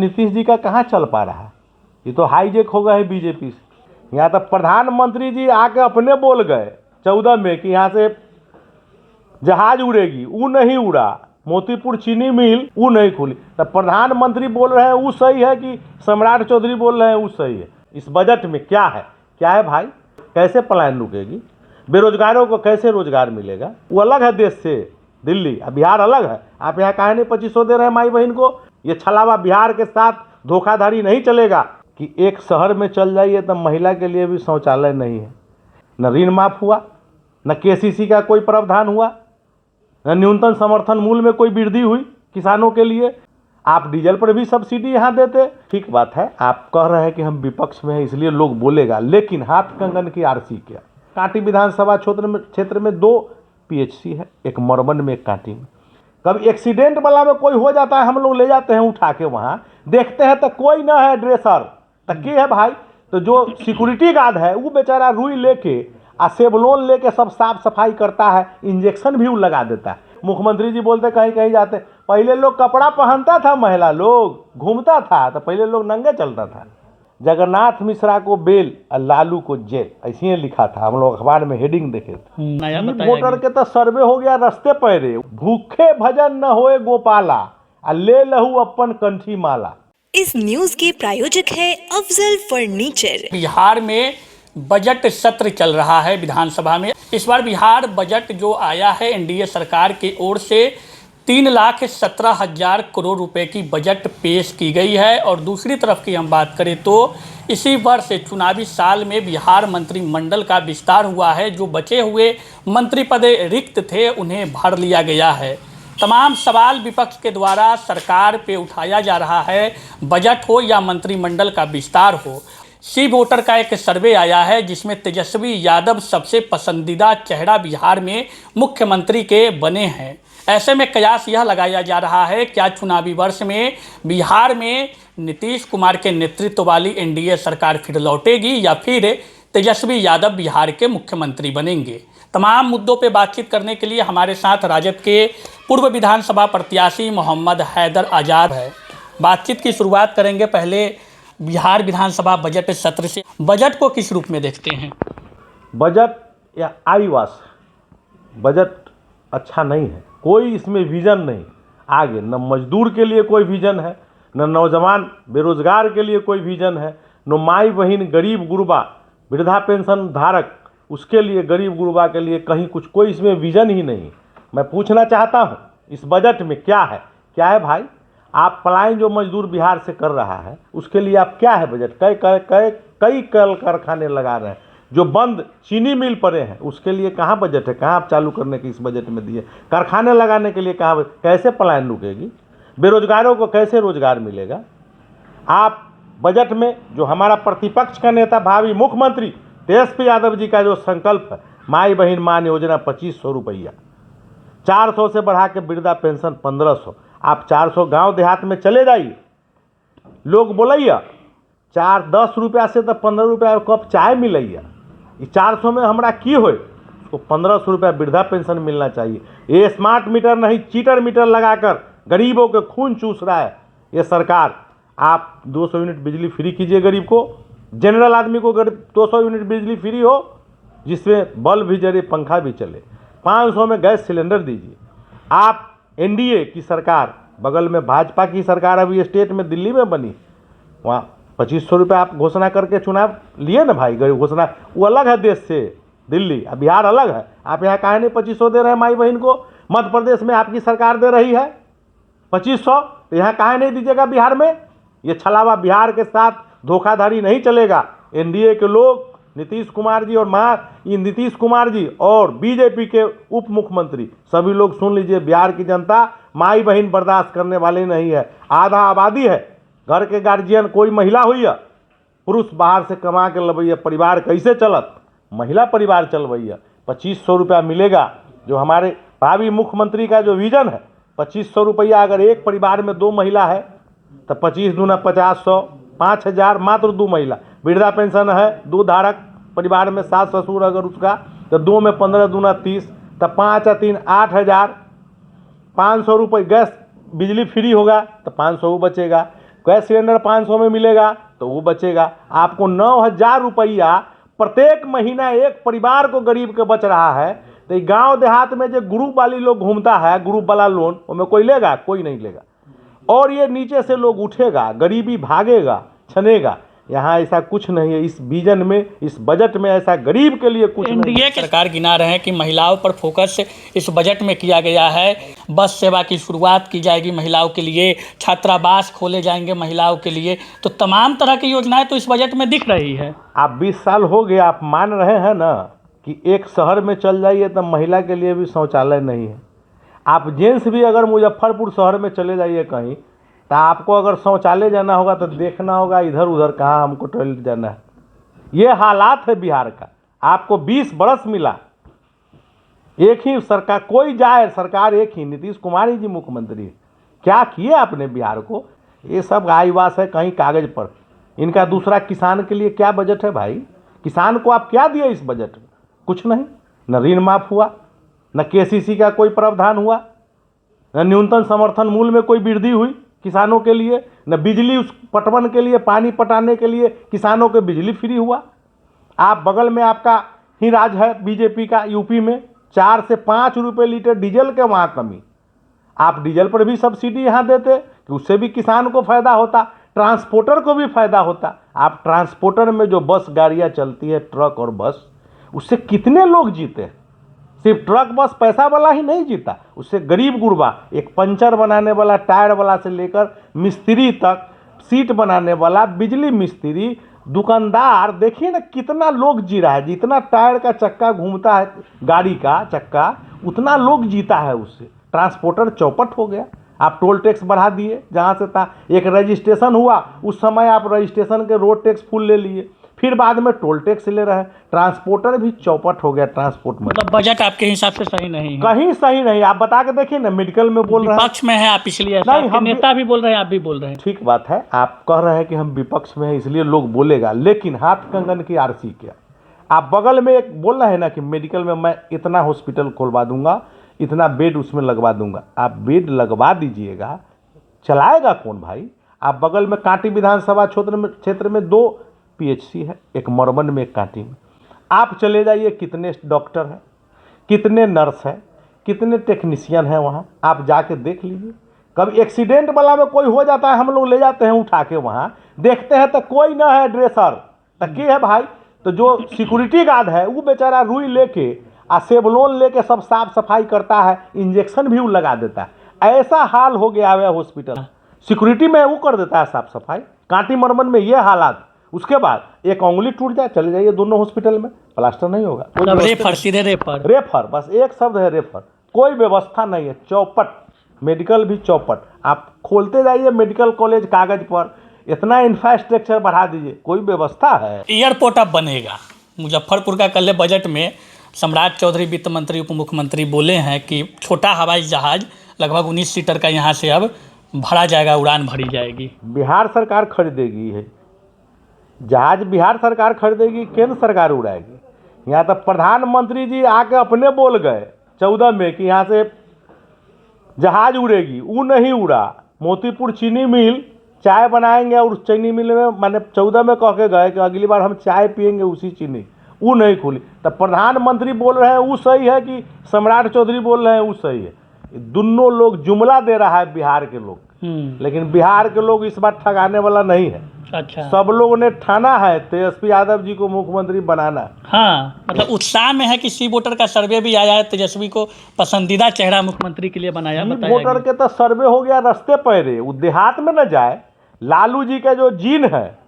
नीतीश जी का कहाँ चल पा रहा है, ये तो हाईजेक हो गए है बीजेपी से। यहाँ तक प्रधानमंत्री जी आके अपने बोल गए 14 में कि यहाँ से जहाज उड़ेगी, वो नहीं उड़ा। मोतीपुर चीनी मिल वो नहीं खुली। तब प्रधानमंत्री बोल रहे हैं वो सही है कि सम्राट चौधरी बोल रहे हैं वो सही है? इस बजट में क्या है भाई? कैसे पलायन रुकेगी? बेरोजगारों को कैसे रोजगार मिलेगा? वो अलग है देश से, दिल्ली, अब बिहार अलग है। आप यहाँ काहे नहीं 2500 दे रहे हैं माई बहन को? ये छलावा बिहार के साथ धोखाधड़ी नहीं चलेगा कि एक शहर में चल जाइए तब महिला के लिए भी शौचालय नहीं है, न ऋण माफ हुआ, न केसीसी का कोई प्रावधान हुआ, न न्यूनतम समर्थन मूल्य में कोई वृद्धि हुई किसानों के लिए। आप डीजल पर भी सब्सिडी यहाँ देते। ठीक बात है, आप कह रहे हैं कि हम विपक्ष में हैं इसलिए लोग बोलेगा, लेकिन हाथ कंगन की आरसी क्या? कांटी विधानसभा क्षेत्र में 2 पीएचसी है, एक मरबन में एक कांटी में। कभी एक्सीडेंट वाला में कोई हो जाता है, हम लोग ले जाते हैं उठा के, वहाँ देखते हैं तो कोई ना है ड्रेसर, तो क्या है भाई? तो जो सिक्योरिटी गार्ड है वो बेचारा रुई लेके सेवलोन लेके सब साफ सफाई करता है, इंजेक्शन भी वो लगा देता है। मुख्यमंत्री जी बोलते कहीं कहीं जाते, पहले लोग कपड़ा पहनता था, महिला लोग घूमता था, तो पहले लोग नंगे चलता था। जगन्नाथ मिश्रा को बेल और लालू को जेल, ऐसे ही लिखा था, हम लोग अखबार में हेडिंग देखे थे। वोटर के तो सर्वे हो गया रस्ते पैरे, भूखे भजन न होए गोपाला, ले लहू अपन कंठी माला। इस न्यूज के प्रायोजक है अफजल फर्नीचर। बिहार में बजट सत्र चल रहा है विधानसभा में। इस बार बिहार बजट जो आया है एनडीए सरकार की ओर से 3,17,000 करोड़ रुपए की बजट पेश की गई है। और दूसरी तरफ की हम बात करें तो इसी वर्ष चुनावी साल में बिहार मंत्रिमंडल का विस्तार हुआ है। जो बचे हुए मंत्री पद रिक्त थे उन्हें भर लिया गया है। तमाम सवाल विपक्ष के द्वारा सरकार पे उठाया जा रहा है, बजट हो या मंत्रिमंडल का विस्तार हो। सी वोटर का एक सर्वे आया है जिसमें तेजस्वी यादव सबसे पसंदीदा चेहरा बिहार में मुख्यमंत्री के बने हैं। ऐसे में कयास यह लगाया जा रहा है क्या चुनावी वर्ष में बिहार में नीतीश कुमार के नेतृत्व वाली एनडीए सरकार फिर लौटेगी या फिर तेजस्वी यादव बिहार के मुख्यमंत्री बनेंगे। तमाम मुद्दों पर बातचीत करने के लिए हमारे साथ राजद के पूर्व विधानसभा प्रत्याशी मोहम्मद हैदर आज़ाद है। बातचीत की शुरुआत करेंगे पहले बिहार विधानसभा बजट सत्र से। बजट को किस रूप में देखते हैं? बजट या आईवास, बजट अच्छा नहीं है, कोई इसमें विजन नहीं आगे। न मजदूर के लिए कोई विजन है, न नौजवान बेरोजगार के लिए कोई विजन है, न माई बहन गरीब गुरबा वृद्धा पेंशन धारक उसके लिए, गरीब गुरबा के लिए कहीं कुछ, कोई इसमें विजन ही नहीं। मैं पूछना चाहता हूँ इस बजट में क्या है भाई? आप पलायन जो मजदूर बिहार से कर रहा है उसके लिए आप क्या है बजट? कई कल कारखाने लगा रहे हैं, जो बंद चीनी मिल पड़े हैं उसके लिए कहाँ बजट है? कहाँ आप चालू करने के इस बजट में दिए? कारखाने लगाने के लिए कहाँ? कैसे पलायन रुकेगी? बेरोजगारों को कैसे रोजगार मिलेगा? आप बजट में जो हमारा प्रतिपक्ष का नेता भावी मुख्यमंत्री तेजस्वी यादव जी का जो संकल्प है, माई बहन मान योजना 2500 रुपया, 400 से बढ़ा के वृद्धा पेंशन 1500। आप 400 गांव देहात में चले जाइए, लोग बोलैया 10 रुपया से तो 15 रुपया कप चाय मिलैया, 400 में हमरा की हो? उसको 1500 रुपया वृद्धा पेंशन मिलना चाहिए। ये स्मार्ट मीटर नहीं, चीटर मीटर लगाकर गरीबों के खून चूस रहा है ये सरकार। आप 200 यूनिट बिजली फ्री कीजिए गरीब को, जनरल आदमी को 200 यूनिट बिजली फ्री हो जिसमें बल्ब भी जले, पंखा भी चले। 500 में गैस सिलेंडर दीजिए। आप एनडीए की सरकार, बगल में भाजपा की सरकार अभी स्टेट में दिल्ली में बनी, वहाँ 2500 रुपये आप घोषणा करके चुनाव लिए ना भाई। गरीब घोषणा वो अलग है देश से, दिल्ली, अब बिहार अलग है। आप यहाँ काहे नहीं 2500 दे रहे हैं माई बहन को? मध्य प्रदेश में आपकी सरकार दे रही है 2500, तो यहाँ काहे नहीं दीजिएगा बिहार में? ये छलावा बिहार के साथ धोखाधड़ी नहीं चलेगा। एनडीए के लोग नीतीश कुमार जी और बीजेपी के उप मुख्यमंत्री सभी लोग सुन लीजिए, बिहार की जनता माई बहन बर्दाश्त करने वाली नहीं है। आधा आबादी है, घर के गार्जियन कोई महिला हुई है, पुरुष बाहर से कमा के लबैया, परिवार कैसे चलत? महिला परिवार चलबैया। 2500 रुपया मिलेगा, जो हमारे भावी मुख्यमंत्री का जो विजन है। 2500 रुपया अगर एक परिवार में 2 महिला है तो 25 दूना 50, 5000, मात्र 2 महिला। वृद्धा पेंशन है 2 धारक परिवार में, सास ससुर अगर उसका, तो 2 में 15 दूना 30, तो 5 या 3 8000। 500 रुपये गैस बिजली फ्री होगा तो 500 बचेगा। गैस सिलेंडर 500 में मिलेगा तो वो बचेगा। आपको 9,000 रुपया प्रत्येक महीना एक परिवार को गरीब के बच रहा है। तो गांव देहात में जो ग्रुप वाली लोग घूमता है, ग्रुप वाला लोन, उसमें कोई लेगा? कोई नहीं लेगा। और ये नीचे से लोग उठेगा, गरीबी भागेगा, छनेगा। यहाँ ऐसा कुछ नहीं है। इस विजन में, इस बजट में ऐसा गरीब के लिए कुछ नहीं। एनडीए की सरकार गिना रहे हैं कि महिलाओं पर फोकस इस बजट में किया गया है। बस सेवा की शुरुआत की जाएगी महिलाओं के लिए, छात्रावास खोले जाएंगे महिलाओं के लिए, तो तमाम तरह की योजनाएं तो इस बजट में दिख रही है। आप 20 साल हो गए, आप मान रहे हैं ना कि एक शहर में चल जाइए तो महिला के लिए भी शौचालय नहीं है। आप जेंट्स भी अगर मुजफ्फरपुर शहर में चले जाइए कहीं, तो आपको अगर शौचालय जाना होगा तो देखना होगा इधर उधर कहाँ हमको टॉयलेट जाना है। ये हालात है बिहार का। आपको 20 बरस मिला, एक ही सरकार, कोई जाए सरकार एक ही, नीतीश कुमार ही जी मुख्यमंत्री। क्या किए आपने बिहार को? ये सब आईवास है कहीं कागज पर। इनका दूसरा किसान के लिए क्या बजट है भाई? किसान को आप क्या दिए इस बजट में? कुछ नहीं। न ऋण माफ हुआ, न केसीसी का कोई प्रावधान हुआ, न न्यूनतम समर्थन मूल्य में कोई वृद्धि हुई किसानों के लिए, न बिजली उस पटवन के लिए, पानी पटाने के लिए किसानों के बिजली फ्री हुआ। आप बगल में आपका ही राज है बीजेपी का, यूपी में 4 से 5 रुपये लीटर डीजल के वहाँ कमी। आप डीजल पर भी सब्सिडी यहाँ देते कि उससे भी किसान को फ़ायदा होता, ट्रांसपोर्टर को भी फ़ायदा होता। आप ट्रांसपोर्टर में जो बस गाड़ियाँ चलती है, ट्रक और बस, उससे कितने लोग जीते? सिर्फ ट्रक बस पैसा वाला ही नहीं जीता, उससे गरीब गुरबा, एक पंचर बनाने वाला, टायर वाला से लेकर मिस्त्री तक, सीट बनाने वाला, बिजली मिस्त्री, दुकानदार, देखिए ना कितना लोग जी रहा है। जितना टायर का चक्का घूमता है, गाड़ी का चक्का, उतना लोग जीता है उससे। ट्रांसपोर्टर चौपट हो गया। आप टोल टैक्स बढ़ा दिए, जहाँ से था एक रजिस्ट्रेशन हुआ उस समय आप रजिस्ट्रेशन के रोड टैक्स फुल ले लिए, फिर बाद में टोल टैक्स ले रहे हैं। ट्रांसपोर्टर भी चौपट हो गया। ट्रांसपोर्ट में मतलब बजट आपके हिसाब से सही नहीं है? कहीं सही नहीं। आप बता के देखिए ना, मेडिकल में बोल रहे हैं विपक्ष में है आप, इसलिए ऐसा नहीं, आपके हम नेता भी बोल रहे हैं, आप भी बोल रहे हैं। ठीक बात है, आप कह रहे हैं कि हम विपक्ष में हैं इसलिए लोग बोलेगा, लेकिन हाथ कंगन की आरसी क्या। आप बगल में एक बोल रहे हैं ना कि मेडिकल में मैं इतना हॉस्पिटल खोलवा दूंगा, इतना बेड उसमें लगवा दूंगा। आप बेड लगवा दीजिएगा, चलाएगा कौन भाई? आप बगल में कांटी विधानसभा क्षेत्र में 2 पीएचसी है, एक मरमन में, एक कांटी में। आप चले जाइए, कितने डॉक्टर हैं, कितने नर्स हैं, कितने टेक्नीशियन हैं वहाँ, आप जाके देख लीजिए। कभी एक्सीडेंट वाला में कोई हो जाता है, हम लोग ले जाते हैं उठा के, वहाँ देखते हैं तो कोई ना है ड्रेसर, तो क्या है भाई? तो जो सिक्योरिटी गार्ड है वो बेचारा रुई लेके सेवलोन लेके सब साफ सफाई करता है, इंजेक्शन भी वो लगा देता है। ऐसा हाल हो गया है हॉस्पिटल, सिक्योरिटी में वो कर देता है साफ सफाई। कांटी मरमन में ये हालात। उसके बाद एक उंगली टूट जाए, चले जाइए दोनों हॉस्पिटल में, प्लास्टर नहीं होगा। रेफर, सीधे रेफर। रेफर, बस एक शब्द है रेफर। कोई व्यवस्था नहीं है, चौपट। मेडिकल भी चौपट। आप खोलते जाइए मेडिकल कॉलेज कागज पर, इतना इंफ्रास्ट्रक्चर बढ़ा दीजिए, कोई व्यवस्था है? एयरपोर्ट अब बनेगा मुजफ्फरपुर का। कल बजट में सम्राट चौधरी वित्त मंत्री उप मुख्यमंत्री बोले हैं कि छोटा हवाई जहाज लगभग 19 सीटर का यहाँ से अब भरा जाएगा, उड़ान भरी जाएगी। बिहार सरकार खरीदेगी है जहाज, बिहार सरकार खरीदेगी, केंद्र सरकार उड़ाएगी। यहाँ तक प्रधानमंत्री जी आके अपने बोल गए 14 में कि यहाँ से जहाज उड़ेगी, वो नहीं उड़ा। मोतीपुर चीनी मिल चाय बनाएंगे और उस चीनी मिल में मैंने 14 में कह के गए कि अगली बार हम चाय पियेंगे उसी चीनी, वो नहीं खुली। तब प्रधानमंत्री बोल रहे हैं वो सही है कि सम्राट चौधरी बोल रहे हैं वो सही है? दोनों लोग जुमला दे रहा है बिहार के लोग, लेकिन बिहार के लोग इस बार ठगाने वाला नहीं है। अच्छा, सब लोगों ने ठाना है तेजस्वी यादव जी को मुख्यमंत्री बनाना। हाँ, मतलब उत्साह में है कि सी वोटर का सर्वे भी आया है, तेजस्वी को पसंदीदा चेहरा मुख्यमंत्री के लिए बनाया। वोटर के तो सर्वे हो गया, रास्ते पैरे, वो देहात में न जाए। लालू जी का जो जीन है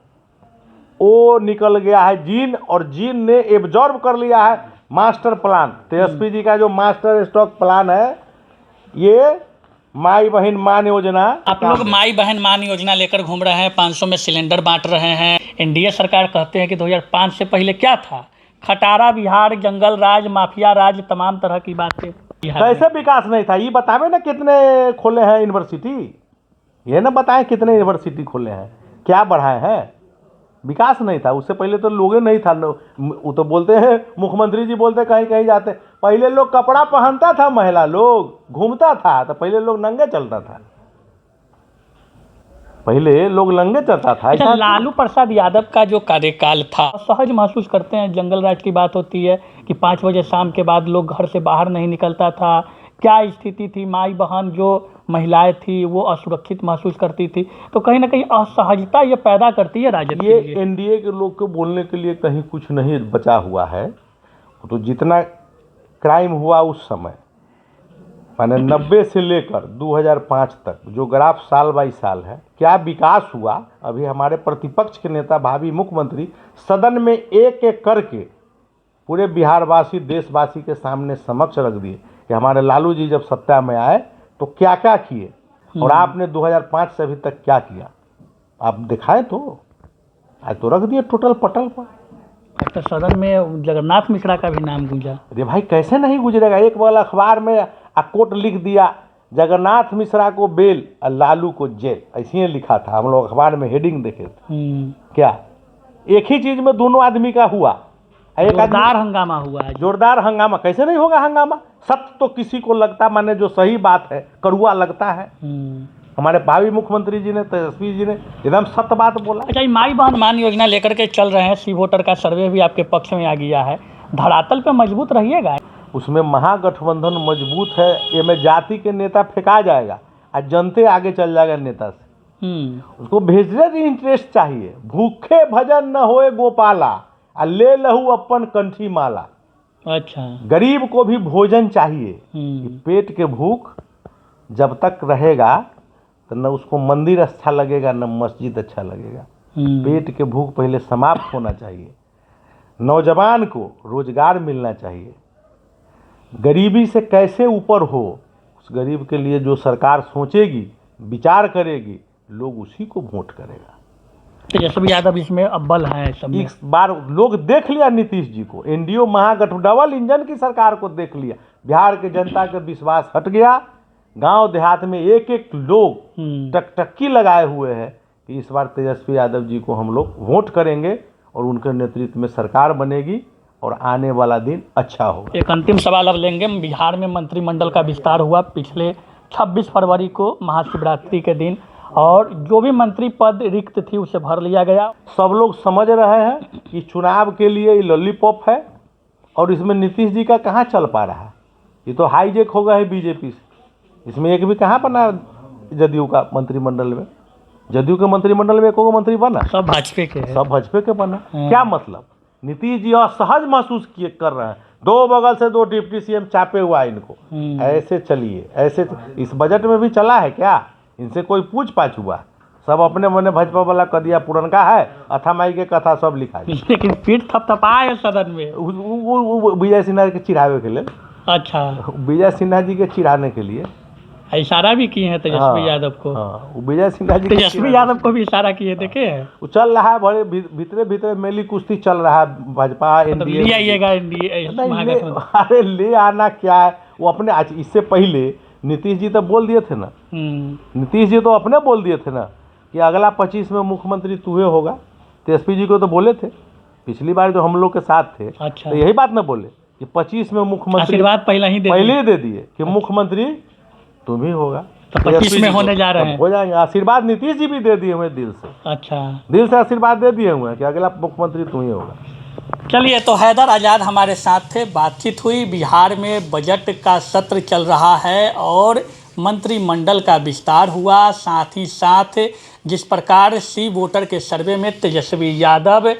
वो निकल गया है जीन, और जीन ने एब्जॉर्ब कर लिया है मास्टर प्लान। तेजस्वी जी का जो मास्टर स्टॉक प्लान है, ये माई बहन मान योजना। आप लोग माई बहन मान योजना लेकर घूम रहे हैं, 500 में सिलेंडर बांट रहे हैं। एनडीए सरकार कहते हैं कि 2005 से पहले क्या था? खटारा बिहार, जंगल राज, माफिया राज, तमाम तरह की बातें। कैसे विकास नहीं था? ये बतावे ना कितने खोले हैं यूनिवर्सिटी, ये ना बताएं कितने यूनिवर्सिटी खोले हैं, क्या बढ़ाए हैं? विकास नहीं था। उससे पहले तो लोग नहीं था। वो तो बोलते हैं, मुख्यमंत्री जी बोलते कहीं कहीं जाते, पहले लोग कपड़ा पहनता था, महिला लोग घूमता था, तो पहले लोग नंगे चलता था। पहले लोग लंगे चलता था। अच्छा, ऐसा लालू प्रसाद यादव का जो कार्यकाल था, सहज महसूस करते हैं, जंगल राज की बात होती है कि 5 बजे शाम के बाद लोग घर से बाहर नहीं निकलता था, क्या स्थिति थी, माई बहन जो महिलाएं थी वो असुरक्षित महसूस करती थी, तो कहीं ना कहीं असहजता ये पैदा करती है राजद ये के लिए। एनडीए के लोग को बोलने के लिए कहीं कुछ नहीं बचा हुआ है। तो जितना क्राइम हुआ उस समय, माने 90 से लेकर 2005 तक जो ग्राफ साल बाई साल है, क्या विकास हुआ। अभी हमारे प्रतिपक्ष के नेता भावी मुख्यमंत्री सदन में एक एक करके पूरे बिहारवासी देशवासी के सामने समक्ष रख दिए कि हमारे लालू जी जब सत्ता में आए तो क्या क्या किए और आपने 2005 से अभी तक क्या किया, आप दिखाएं तो। आज तो रख दिए टोटल पटल पर। तो सदन में जगन्नाथ मिश्रा का भी नाम गूंजा। अरे भाई कैसे नहीं गुजरेगा। एक बार अखबार में कोट लिख दिया, जगन्नाथ मिश्रा को बेल और लालू को जेल, ऐसे ही लिखा था। हम लोग अखबार में हेडिंग देखे थे। क्या एक ही चीज में दोनों आदमी का हुआ। एक जोरदार हंगामा हुआ है। जोरदार हंगामा कैसे नहीं होगा। हंगामा सत्य तो किसी को लगता, माने जो सही बात है कड़ुआ लगता है। हमारे भावी मुख्यमंत्री जी ने, तेजस्वी जी ने एकदम सत्य बात बोला। अच्छा, ये माई बहन मान योजना लेकर के चल रहे हैं, सी वोटर का सर्वे भी आपके पक्ष में आ गया है, धरातल पे मजबूत रहिएगा। उसमें महागठबंधन मजबूत है। ये में जाति के नेता फेंका जाएगा और जनते आगे चल जाएगा नेता से। उसको भेजने इंटरेस्ट चाहिए। भूखे भजन न होए गोपाला और ले लहू अपन कंठी माला। अच्छा, गरीब को भी भोजन चाहिए। पेट के भूख जब तक रहेगा तो न उसको मंदिर अच्छा लगेगा न मस्जिद अच्छा लगेगा। पेट के भूख पहले समाप्त होना चाहिए। नौजवान को रोजगार मिलना चाहिए। गरीबी से कैसे ऊपर हो, उस गरीब के लिए जो सरकार सोचेगी, विचार करेगी, लोग उसी को वोट करेगा। तेजस्वी यादव इसमें अव्वल है सब में। इस बार लोग देख लिया नीतीश जी को, एनडीए महागठबंधन डबल इंजन की सरकार को देख लिया। बिहार के जनता का विश्वास हट गया। गांव देहात में एक एक लोग टकटकी लगाए हुए हैं कि इस बार तेजस्वी यादव जी को हम लोग वोट करेंगे और उनके नेतृत्व में सरकार बनेगी और आने वाला दिन अच्छा होगा। एक अंतिम सवाल अब लेंगे। बिहार में मंत्रिमंडल का विस्तार हुआ पिछले 26 फरवरी को महाशिवरात्रि के दिन, और जो भी मंत्री पद रिक्त थी उसे भर लिया गया। सब लोग समझ रहे हैं कि चुनाव के लिए ये लॉलीपॉप है और इसमें नीतीश जी का कहाँ चल पा रहा है। ये तो हाईजेक हो गया है बीजेपी से। इसमें एक भी कहाँ बना जदयू का मंत्रिमंडल में। जदयू के मंत्रिमंडल में एक मंत्री बना, सब भाजपा के हैं। सब भाजपा के बना। क्या मतलब, नीतीश जी असहज महसूस किए कर रहे हैं। दो बगल से दो डिप्टी सीएम चापे हुआ है इनको। ऐसे चलिए, ऐसे इस बजट में भी चला है क्या, इनसे कोई पूछ पाछ हुआ। सब अपने मने भाजपा वाला कर दिया, पुरनका है अथा माई के कथा सब लिखा है। लेकिन पीठ थपथपा है सदन में विजय सिन्हा के चिढ़ावे के लिए। अच्छा, विजय सिन्हा जी के चिढ़ाने के लिए इशारा भी किए हैं तेजस्वी यादव को। हाँ, विजय सिन्हा जी तेजस्वी यादव को भी इशारा किए, देखे हैं। वो चल रहा है, बड़े भीतरे भीतरे मेली कुश्ती चल रहा है भाजपा एनडीए। ले आइएगा एनडीए। अरे ले आना क्या है, वो अपने इससे पहले नीतीश जी तो बोल दिए थे ना। नीतीश जी तो अपने बोल दिए थे ना कि अगला 25 में मुख्यमंत्री तूहे होगा। तेजस्वी जी को तो बोले थे पिछली बार जो हम लोग के साथ थे। अच्छा, तो यही बात ना बोले कि 25 में मुख्यमंत्री, आशीर्वाद पहले ही दे दिए कि मुख्यमंत्री तुम ही होगा। तो 25 में होने जा रहे हैं, हो जाएंगे। आशीर्वाद नीतीश जी भी दे दिए हुए दिल से। अच्छा, दिल से आशीर्वाद दे दिए हुए हैं कि अगला मुख्यमंत्री तुम ही होगा। चलिए, तो हैदर आज़ाद हमारे साथ थे, बातचीत हुई। बिहार में बजट का सत्र चल रहा है और मंत्रिमंडल का विस्तार हुआ। साथ ही साथ जिस प्रकार सी वोटर के सर्वे में तेजस्वी यादव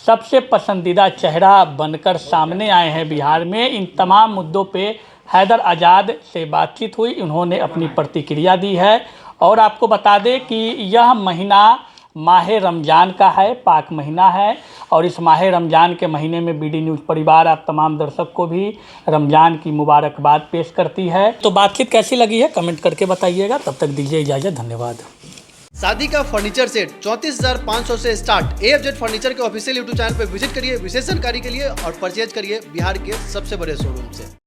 सबसे पसंदीदा चेहरा बनकर सामने आए हैं बिहार में, इन तमाम मुद्दों पे हैदर आज़ाद से बातचीत हुई। उन्होंने अपनी प्रतिक्रिया दी है। और आपको बता दें कि यह महीना माह रमज़ान का है, पाक महीना है, और इस माह रमज़ान के महीने में बीडी न्यूज़ परिवार आप तमाम दर्शक को भी रमज़ान की मुबारकबाद पेश करती है। तो बातचीत कैसी लगी है कमेंट करके बताइएगा। तब तक दीजिए इजाज़त, धन्यवाद। शादी का फर्नीचर सेट 34,500 से स्टार्ट। AFZ फर्नीचर के ऑफिशियल यूट्यूब चैनल पर विजिट करिए विशेष जानकारी के लिए और परचेज करिए बिहार के सबसे बड़े शोरूम से।